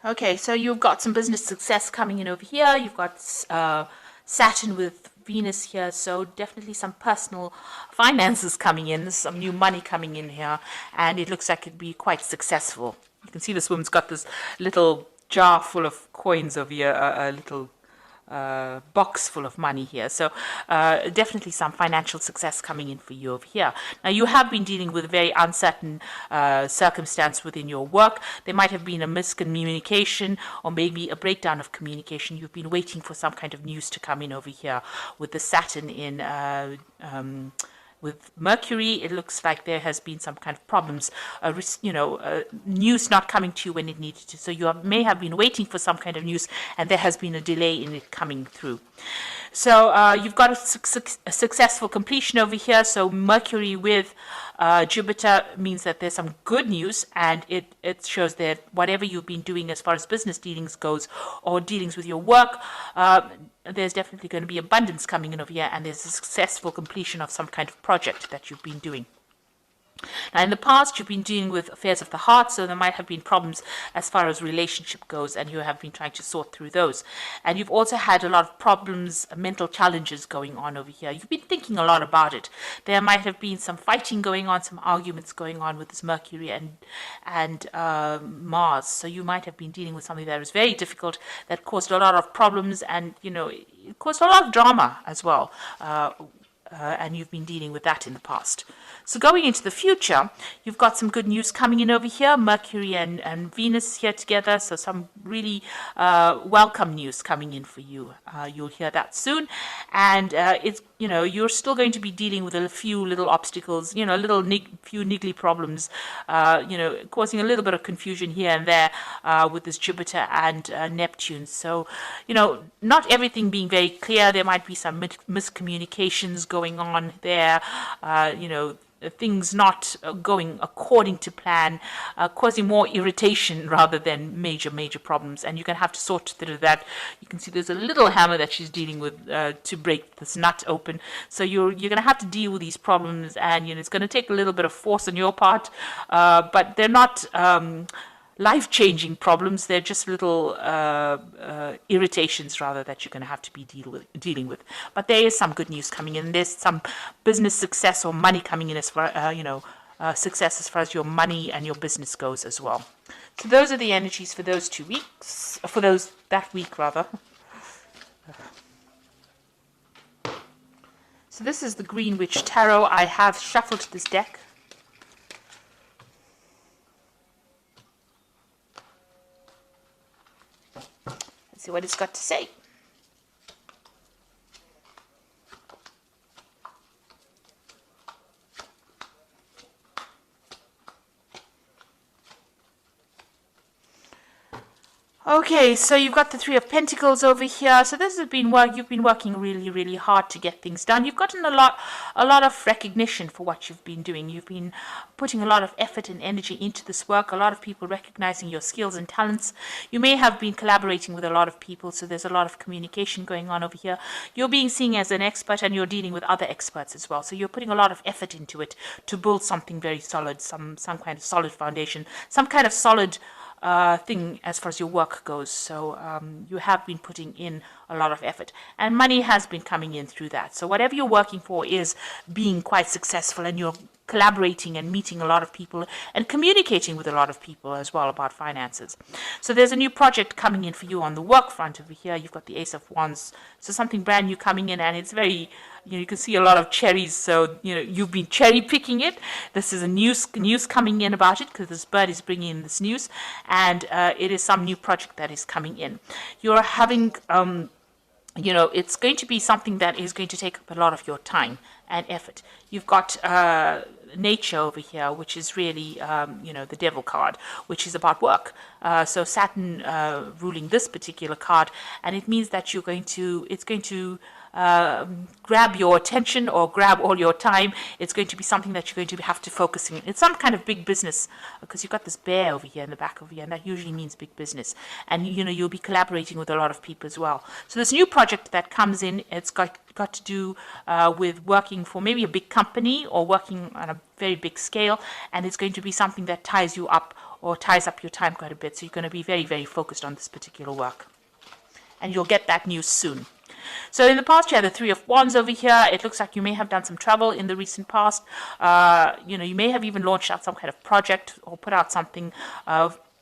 Okay, so you've got some business success coming in over here. You've got Saturn with Venus here, so definitely some personal finances coming in, some new money coming in here, and it looks like it'd be quite successful. You can see this woman's got this little jar full of coins over here, a little box full of money here. So definitely some financial success coming in for you over here. Now, you have been dealing with a very uncertain circumstance within your work. There might have been a miscommunication or maybe a breakdown of communication. You've been waiting for some kind of news to come in over here with the Saturn in with Mercury. It looks like there has been some kind of problems, news not coming to you when it needed to. So you may have been waiting for some kind of news, and there has been a delay in it coming through. So you've got a successful completion over here. So Mercury with Jupiter means that there's some good news, and it shows that whatever you've been doing as far as business dealings goes or dealings with your work, there's definitely going to be abundance coming in over here, and there's a successful completion of some kind of project that you've been doing. Now, in the past, you've been dealing with affairs of the heart, so there might have been problems as far as relationship goes, and you have been trying to sort through those. And you've also had a lot of problems, mental challenges going on over here. You've been thinking a lot about it. There might have been some fighting going on, some arguments going on with this Mercury and Mars. So you might have been dealing with something that was very difficult, that caused a lot of problems, and it caused a lot of drama as well. And you've been dealing with that in the past. So going into the future, you've got some good news coming in over here, Mercury and Venus here together, so some really welcome news coming in for you. You'll hear that soon, and you're still going to be dealing with a few little obstacles, few niggly problems, causing a little bit of confusion here and there with this Jupiter and Neptune. So, not everything being very clear. There might be some miscommunications going on there, things not going according to plan, causing more irritation rather than major problems. And you're going to have to sort through that. You can see there's a little hammer that she's dealing with to break this nut open. So you're going to have to deal with these problems, and it's going to take a little bit of force on your part, but they're not life-changing problems. They're just little irritations rather that you're going to have to be dealing with. But there is some good news coming in. There's some business success or money coming in as far success as far as your money and your business goes as well. So those are the energies for those 2 weeks, that week rather. So this is the Green Witch Tarot. I have shuffled this deck. See what it's got to say. Okay, so you've got the Three of Pentacles over here. So this has been work. You've been working really hard to get things done. You've gotten a lot of recognition for what you've been doing. You've been putting a lot of effort and energy into this work. A lot of people recognizing your skills and talents. You may have been collaborating with a lot of people, so there's a lot of communication going on over here. You're being seen as an expert, and you're dealing with other experts as well. So you're putting a lot of effort into it to build something very solid, some kind of solid foundation, some kind of solid thing as far as your work goes. So you have been putting in a lot of effort, and money has been coming in through that. So whatever you're working for is being quite successful, and you're collaborating and meeting a lot of people and communicating with a lot of people as well about finances. So there's a new project coming in for you on the work front over here. You've got the Ace of Wands, so something brand new coming in, and it's very, you can see a lot of cherries. So you've been cherry picking it. This is a news coming in about it, because this bird is bringing in this news, and it is some new project that is coming in. You're having it's going to be something that is going to take up a lot of your time and effort. You've got nature over here, which is really, the devil card, which is about work. So Saturn ruling this particular card, and it means that it's going to grab your attention or grab all your time. It's going to be something that you're going to have to focus on. It's some kind of big business, because you've got this bear over here in the back over here, and that usually means big business. And you'll be collaborating with a lot of people as well. So this new project that comes in, it's got to do with working for maybe a big company or working on a very big scale, and it's going to be something that ties you up or ties up your time quite a bit. So you're going to be very, very focused on this particular work. And you'll get that news soon. So in the past, you had the Three of Wands over here. It looks like you may have done some travel in the recent past. You may have even launched out some kind of project or put out something.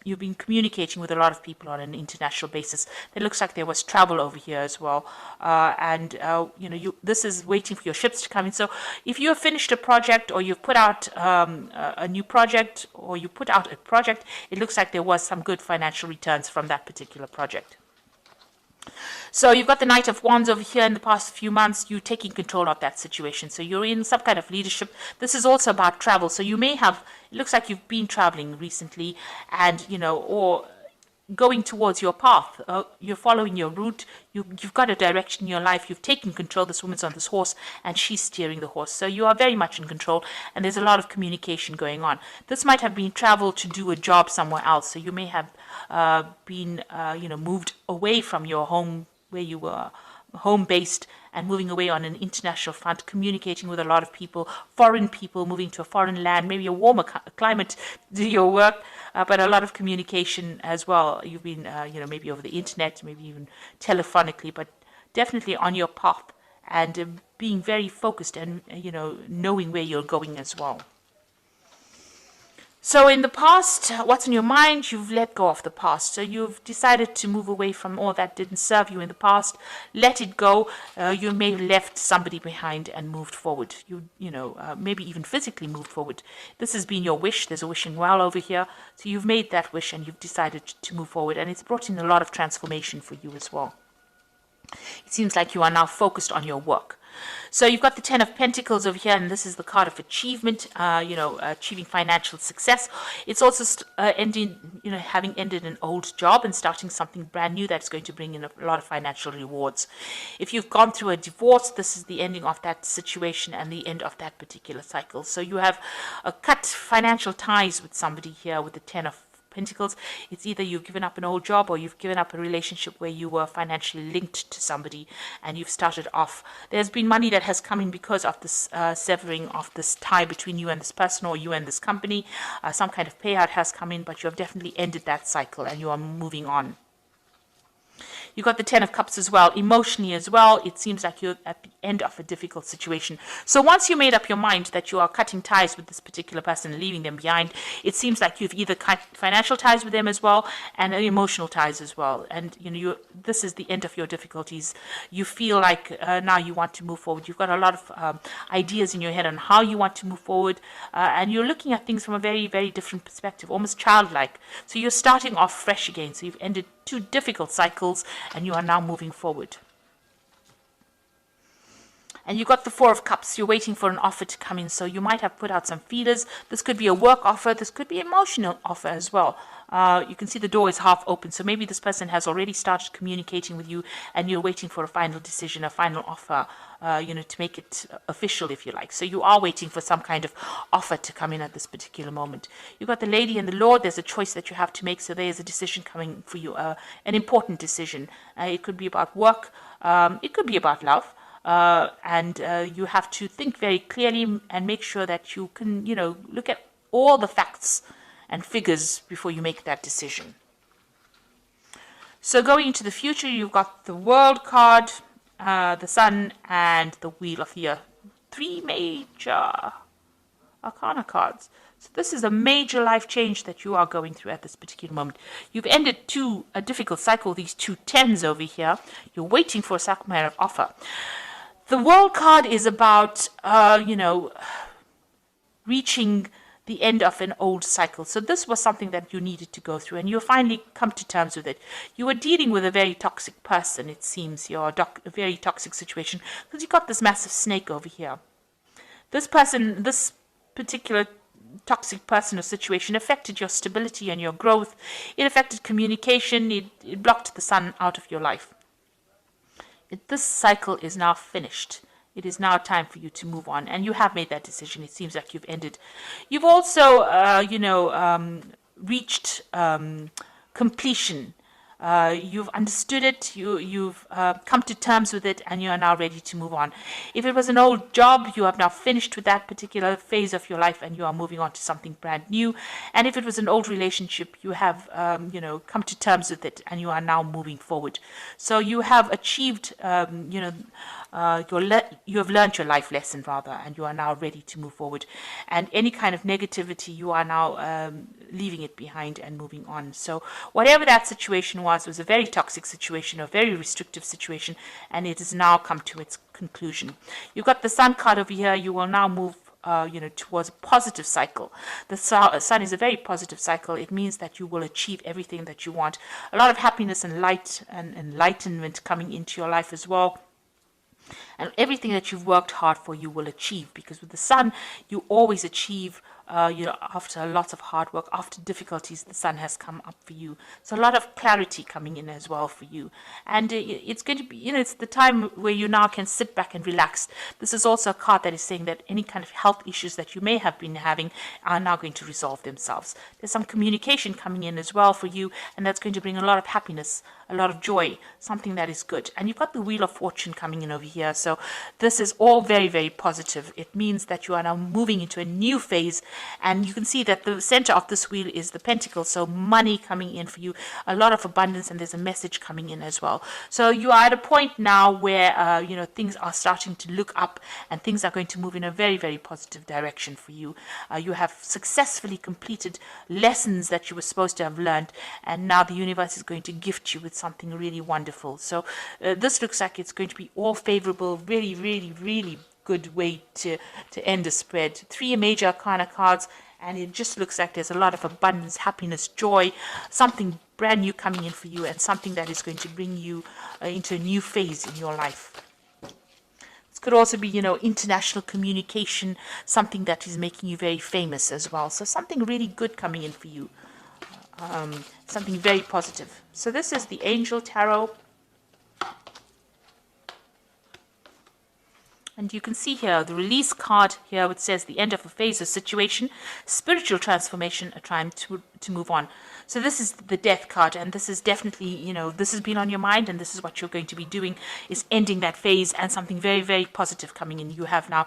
You've been communicating with a lot of people on an international basis. It looks like there was travel over here as well. This is waiting for your ships to come in. So if you have finished a project, or you've put out a new project, or you put out a project, it looks like there was some good financial returns from that particular project. So you've got the Knight of Wands over here. In the past few months, you're taking control of that situation. So you're in some kind of leadership. This is also about travel. So you may have, it looks like you've been traveling recently, and, or going towards your path. You're following your route. You've got a direction in your life. You've taken control. This woman's on this horse, and she's steering the horse. So you are very much in control, and there's a lot of communication going on. This might have been travel to do a job somewhere else. So you may have been, moved away from your home, where you were home-based, and moving away on an international front, communicating with a lot of people, foreign people, moving to a foreign land, maybe a warmer climate to do your work, but a lot of communication as well. You've been, maybe over the internet, maybe even telephonically, but definitely on your path, and being very focused and, knowing where you're going as well. So in the past, what's on your mind? You've let go of the past. So you've decided to move away from all that didn't serve you in the past. Let it go. You may have left somebody behind and moved forward. Maybe even physically moved forward. This has been your wish. There's a wishing well over here. So you've made that wish, and you've decided to move forward. And it's brought in a lot of transformation for you as well. It seems like you are now focused on your work. So you've got the Ten of Pentacles over here, and this is the card of achievement, achieving financial success. It's also having ended an old job and starting something brand new that's going to bring in a lot of financial rewards. If you've gone through a divorce, this is the ending of that situation and the end of that particular cycle. So you have cut financial ties with somebody here with the Ten of Pentacles. It's either you've given up an old job, or you've given up a relationship where you were financially linked to somebody, and you've started off. There's been money that has come in because of this severing of this tie between you and this person, or you and this company. Some kind of payout has come in, but you have definitely ended that cycle, and you are moving on. You've got the Ten of Cups as well. Emotionally as well, it seems like you're at the end of a difficult situation. So once you made up your mind that you are cutting ties with this particular person and leaving them behind, it seems like you've either cut financial ties with them as well, and emotional ties as well. And this is the end of your difficulties. You feel like now you want to move forward. You've got a lot of ideas in your head on how you want to move forward, and you're looking at things from a very, very different perspective, almost childlike. So you're starting off fresh again. So you've ended 2 difficult cycles, and you are now moving forward. And you got the Four of Cups. You're waiting for an offer to come in. So you might have put out some feelers. This could be a work offer. This could be an emotional offer as well. You can see the door is half open. So maybe this person has already started communicating with you, and you're waiting for a final decision, a final offer, to make it official, if you like. So you are waiting for some kind of offer to come in at this particular moment. You've got the Lady and the Lord. There's a choice that you have to make. So there is a decision coming for you, an important decision. It could be about work. It could be about love. And you have to think very clearly and make sure that you can, look at all the facts and figures before you make that decision. So going into the future, you've got the World card, the Sun, and the Wheel of the Year. 3 major Arcana cards. So this is a major life change that you are going through at this particular moment. You've ended a difficult cycle, these 2 tens over here. You're waiting for a sacrament offer. The World card is about, reaching the end of an old cycle. So this was something that you needed to go through, and you finally come to terms with it. You were dealing with a very toxic person, it seems. You're a very toxic situation, because you got this massive snake over here. This person, this particular toxic person or situation affected your stability and your growth. It affected communication. It blocked the sun out of your life. This cycle is now finished. It is now time for you to move on, and you have made that decision. It seems like you've ended. You've also, reached completion You've understood it, you've come to terms with it, and you are now ready to move on. If it was an old job, you have now finished with that particular phase of your life and you are moving on to something brand new. And if it was an old relationship, you have come to terms with it and you are now moving forward. So you have achieved you have learned your life lesson rather, and you are now ready to move forward. And any kind of negativity, you are now leaving it behind and moving on. So whatever that situation was a very toxic situation, a very restrictive situation, and it has now come to its conclusion. You've got the Sun card over here. You will now move towards a positive cycle. The sun is a very positive cycle. It means that you will achieve everything that you want. A lot of happiness and light and enlightenment coming into your life as well. And everything that you've worked hard for, you will achieve, because with the sun, you always achieve. After a lot of hard work, after difficulties, the sun has come up for you. So a lot of clarity coming in as well for you. And it's going to be, it's the time where you now can sit back and relax. This is also a card that is saying that any kind of health issues that you may have been having are now going to resolve themselves. There's some communication coming in as well for you, and that's going to bring a lot of happiness, a lot of joy, something that is good. And you've got the Wheel of Fortune coming in over here. So this is all very, very positive. It means that you are now moving into a new phase. And you can see that the center of this wheel is the pentacle, so money coming in for you, a lot of abundance, and there's a message coming in as well. So you are at a point now where things are starting to look up, and things are going to move in a very, very positive direction for you. You have successfully completed lessons that you were supposed to have learned, and now the universe is going to gift you with something really wonderful. So this looks like it's going to be all favorable, really, really, really good way to end a spread. 3 major arcana cards, and it just looks like there's a lot of abundance, happiness, joy, something brand new coming in for you, and something that is going to bring you into a new phase in your life. This could also be, international communication, something that is making you very famous as well. So something really good coming in for you, something very positive. So this is the Angel Tarot. And you can see here the release card here, which says the end of a phase or situation, spiritual transformation, a time to move on. So this is the Death card, and this is definitely, this has been on your mind, and this is what you're going to be doing, is ending that phase, and something very, very positive coming in. You have now,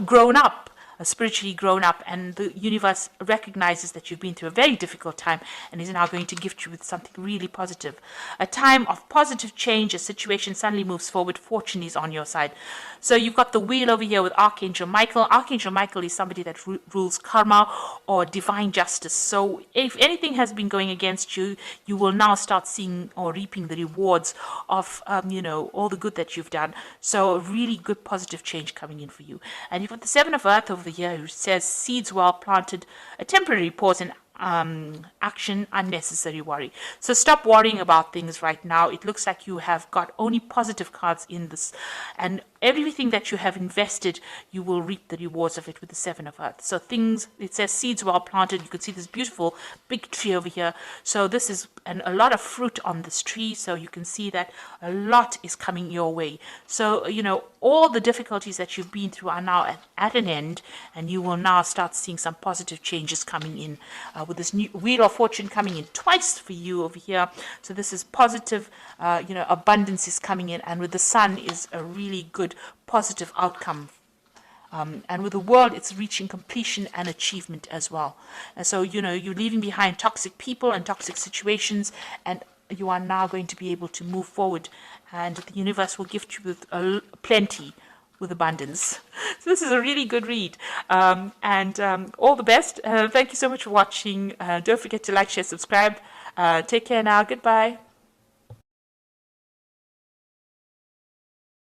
grown up. Spiritually grown up, and the universe recognizes that you've been through a very difficult time and is now going to gift you with something really positive. A time of positive change, a situation suddenly moves forward, fortune is on your side. So you've got the wheel over here with Archangel Michael. Archangel Michael is somebody that rules karma or divine justice. So if anything has been going against you, you will now start seeing or reaping the rewards of, all the good that you've done. So a really good positive change coming in for you. And you've got the Seven of Earth over here, who says seeds well planted, a temporary pause in action, unnecessary worry. So stop worrying about things right now. It looks like you have got only positive cards in this, and everything that you have invested, you will reap the rewards of it with the Seven of Earth. So things, it says seeds well planted. You can see this beautiful big tree over here. So this is a lot of fruit on this tree. So you can see that a lot is coming your way. So, all the difficulties that you've been through are now at an end, and you will now start seeing some positive changes coming in with this new Wheel of Fortune coming in twice for you over here. So this is positive, abundance is coming in, and with the Sun is a really good positive outcome. And with the World, it's reaching completion and achievement as well. And so, you're leaving behind toxic people and toxic situations, and you are now going to be able to move forward, and the universe will gift you with plenty, with abundance. So this is a really good read, and all the best. Thank you so much for watching. Don't forget to like, share, subscribe. Take care now. Goodbye.